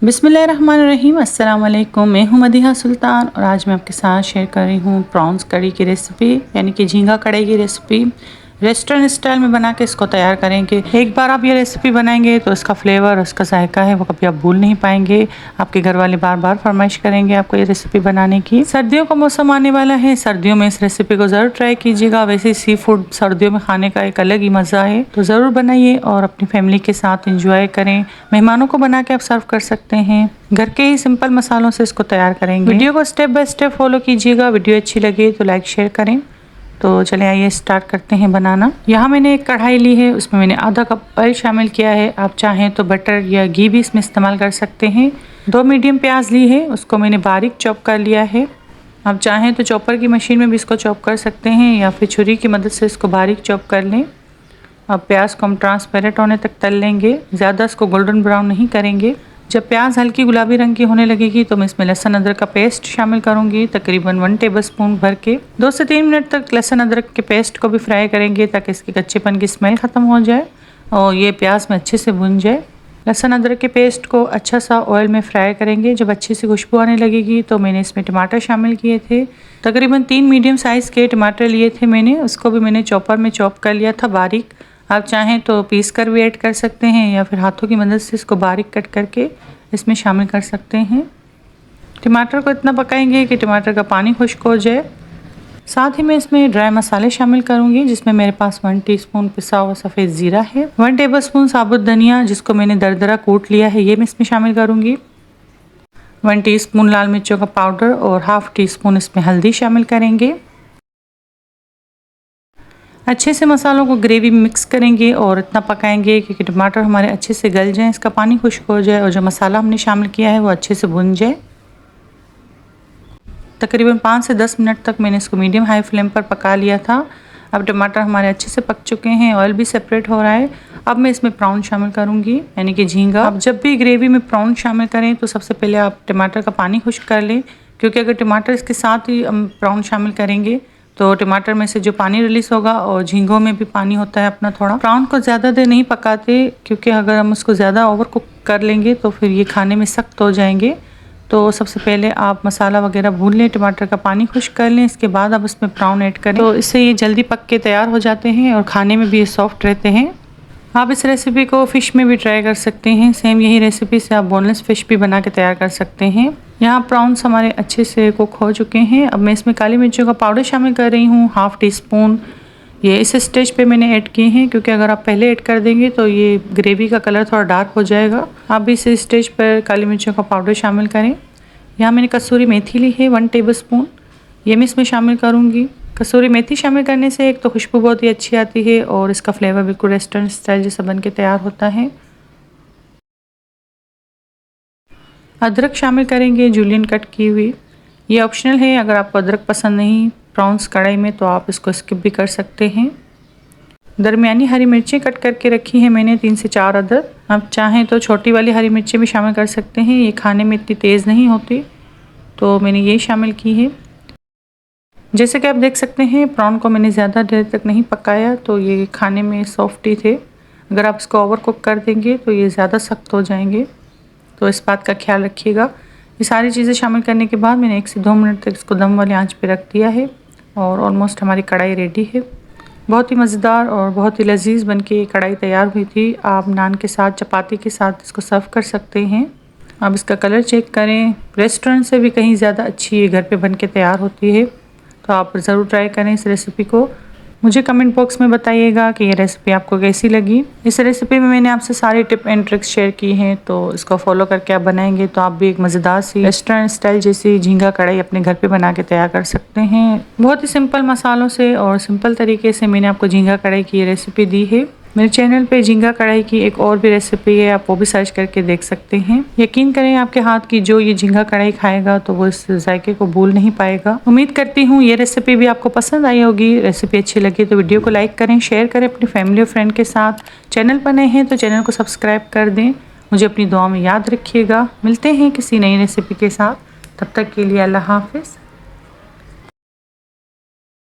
बिस्मिल्लाहिर्रहमानिर्रहीम। अस्सलाम वालेकुम। मैं हूं मदीहा सुल्तान और आज मैं आपके साथ शेयर कर रही हूं प्रॉन्स कड़ी की रेसिपी, यानी कि झींगा कड़ी की रेसिपी। रेस्टोरेंट स्टाइल में बना के इसको तैयार करेंगे। एक बार आप ये रेसिपी बनाएंगे तो इसका फ्लेवर, उसका जायका है वो कभी आप भूल नहीं पाएंगे। आपके घर वाले बार बार फरमाइश करेंगे आपको ये रेसिपी बनाने की। सर्दियों का मौसम आने वाला है, सर्दियों में इस रेसिपी को ज़रूर ट्राई कीजिएगा। वैसे सी फूड सर्दियों में खाने का एक अलग ही मज़ा है, तो ज़रूर बनाइए और अपनी फैमिली के साथ इंजॉय करें। मेहमानों को बना के आप सर्व कर सकते हैं। घर के ही सिंपल मसालों से इसको तैयार करेंगे। वीडियो को स्टेप बाय स्टेप फॉलो कीजिएगा। वीडियो अच्छी लगे तो लाइक शेयर करें। तो चले आइए स्टार्ट करते हैं बनाना। यहाँ मैंने एक कढ़ाई ली है, उसमें मैंने आधा कप ऑयल शामिल किया है। आप चाहें तो बटर या घी भी इसमें इस्तेमाल कर सकते हैं। 2 मीडियम प्याज ली है, उसको मैंने बारीक चॉप कर लिया है। आप चाहें तो चॉपर की मशीन में भी इसको चॉप कर सकते हैं या फिर छुरी की मदद से इसको बारीक चॉप कर लें। अब प्याज को हम ट्रांसपेरेंट होने तक तल लेंगे, ज़्यादा इसको गोल्डन ब्राउन नहीं करेंगे। जब प्याज हल्की गुलाबी रंग की होने लगेगी तो मैं इसमें लहसुन अदरक का पेस्ट शामिल करूंगी, तकरीबन 1 टेबलस्पून भर के। 2 से 3 मिनट तक लहसुन अदरक के पेस्ट को भी फ्राई करेंगे ताकि इसके कच्चेपन की स्मेल ख़त्म हो जाए और ये प्याज में अच्छे से भुन जाए। लहसुन अदरक के पेस्ट को अच्छा सा ऑयल में फ्राई करेंगे। जब अच्छी सी खुशबू आने लगेगी तो मैंने इसमें टमाटर शामिल किए थे। तकरीबन 3 मीडियम साइज़ के टमाटर लिए थे मैंने, उसको भी मैंने चॉपर में चॉप कर लिया था बारीक। आप चाहें तो पीस कर भी ऐड कर सकते हैं या फिर हाथों की मदद से इसको बारीक कट करके इसमें शामिल कर सकते हैं। टमाटर को इतना पकाएंगे कि टमाटर का पानी खुश्क हो जाए। साथ ही मैं इसमें ड्राई मसाले शामिल करूंगी, जिसमें मेरे पास 1 टीस्पून पिसा हुआ सफ़ेद ज़ीरा है, 1 टेबलस्पून साबुत धनिया जिसको मैंने दरदरा कूट लिया है, ये मैं इसमें शामिल करूंगी। 1 टीस्पून लाल मिर्चों का पाउडर और ½ टीस्पून इसमें हल्दी शामिल करेंगे। अच्छे से मसालों को ग्रेवी में मिक्स करेंगे और इतना पकाएंगे कि टमाटर हमारे अच्छे से गल जाएं, इसका पानी खुश्क हो जाए और जो मसाला हमने शामिल किया है वो अच्छे से भुन जाए। तकरीबन 5 से 10 मिनट तक मैंने इसको मीडियम हाई फ्लेम पर पका लिया था। अब टमाटर हमारे अच्छे से पक चुके हैं, ऑयल भी सेपरेट हो रहा है। अब मैं इसमें प्रॉन शामिल करूँगी, यानी कि झींगा। आप जब भी ग्रेवी में प्रॉन शामिल करें तो सबसे पहले आप टमाटर का पानी खुश्क कर लें, क्योंकि अगर टमाटर इसके साथ ही हम प्रॉन शामिल करेंगे तो टमाटर में से जो पानी रिलीज़ होगा और झींगों में भी पानी होता है अपना थोड़ा। प्रॉन को ज़्यादा देर नहीं पकाते, क्योंकि अगर हम उसको ज़्यादा ओवर कुक कर लेंगे तो फिर ये खाने में सख्त हो जाएंगे। तो सबसे पहले आप मसाला वगैरह भून लें, टमाटर का पानी खुश्क कर लें, इसके बाद आप उसमें प्रॉन ऐड करें, तो इससे ये जल्दी पक के तैयार हो जाते हैं और खाने में भी ये सॉफ्ट रहते हैं। आप इस रेसिपी को फ़िश में भी ट्राई कर सकते हैं। सेम यही रेसिपी से आप बोनलेस फ़िश भी बना के तैयार कर सकते हैं। यहाँ प्रॉन्स हमारे अच्छे से कुक हो चुके हैं। अब मैं इसमें काली मिर्चों का पाउडर शामिल कर रही हूँ, ½ टीस्पून। ये इस स्टेज पे मैंने ऐड किए हैं, क्योंकि अगर आप पहले ऐड कर देंगे तो ये ग्रेवी का कलर थोड़ा डार्क हो जाएगा। आप भी इस स्टेज पर काली मिर्चों का पाउडर शामिल करें। यहाँ मैंने कसूरी मेथी ली है 1 टेबलस्पून, ये मैं इसमें शामिल करूँगी। कसूरी मेथी शामिल करने से एक तो खुशबू बहुत ही अच्छी आती है और इसका फ्लेवर बिल्कुल रेस्टोरेंट स्टाइल जैसा बन के तैयार होता है। अदरक शामिल करेंगे जूलियन कट की हुई, ये ऑप्शनल है। अगर आपको अदरक पसंद नहीं प्रॉन्स कढ़ाई में तो आप इसको स्किप भी कर सकते हैं। दरमियानी हरी मिर्चें कट करके रखी हैं मैंने 3 से 4 अदद। आप चाहें तो छोटी वाली हरी मिर्चें भी शामिल कर सकते हैं, ये खाने में इतनी तेज़ नहीं होती, तो मैंने ये शामिल की है। जैसे कि आप देख सकते हैं प्रॉन को मैंने ज़्यादा देर तक नहीं पकाया, तो ये खाने में सॉफ्ट ही थे। अगर आप इसको ओवर कुक कर देंगे तो ये ज़्यादा सख्त हो जाएंगे, तो इस बात का ख्याल रखिएगा। ये सारी चीज़ें शामिल करने के बाद मैंने 1 से 2 मिनट तक इसको दम वाली आंच पे रख दिया है और ऑलमोस्ट हमारी कढ़ाई रेडी है। बहुत ही मज़ेदार और बहुत ही लजीज बन के ये कढ़ाई तैयार हुई थी। आप नान के साथ, चपाती के साथ इसको सर्व कर सकते हैं। आप इसका कलर चेक करें, रेस्टोरेंट से भी कहीं ज़्यादा अच्छी ये घर पे बन के तैयार होती है। तो आप ज़रूर ट्राई करें इस रेसिपी को। मुझे कमेंट बॉक्स में बताइएगा कि ये रेसिपी आपको कैसी लगी। इस रेसिपी में मैंने आपसे सारी टिप एंड ट्रिक्स शेयर की हैं, तो इसको फॉलो करके आप बनाएंगे तो आप भी एक मज़ेदार सी रेस्टोरेंट स्टाइल जैसी झींगा कढ़ाई अपने घर पे बना के तैयार कर सकते हैं। बहुत ही सिंपल मसालों से और सिंपल तरीके से मैंने आपको झींगा कढ़ाई की ये रेसिपी दी है। मेरे चैनल पे झींगा कढ़ाई की एक और भी रेसिपी है, आप वो भी सर्च करके देख सकते हैं। यकीन करें आपके हाथ की जो ये झींगा कढ़ाई खाएगा तो वो इस जायके को भूल नहीं पाएगा। उम्मीद करती हूँ ये रेसिपी भी आपको पसंद आई होगी। रेसिपी अच्छी लगी तो वीडियो को लाइक करें, शेयर करें अपनी फैमिली और फ्रेंड के साथ। चैनल पर नए हैं तो चैनल को सब्सक्राइब कर दें। मुझे अपनी दुआ में याद रखिएगा। मिलते हैं किसी नई रेसिपी के साथ, तब तक के लिए अल्लाह हाफिज़।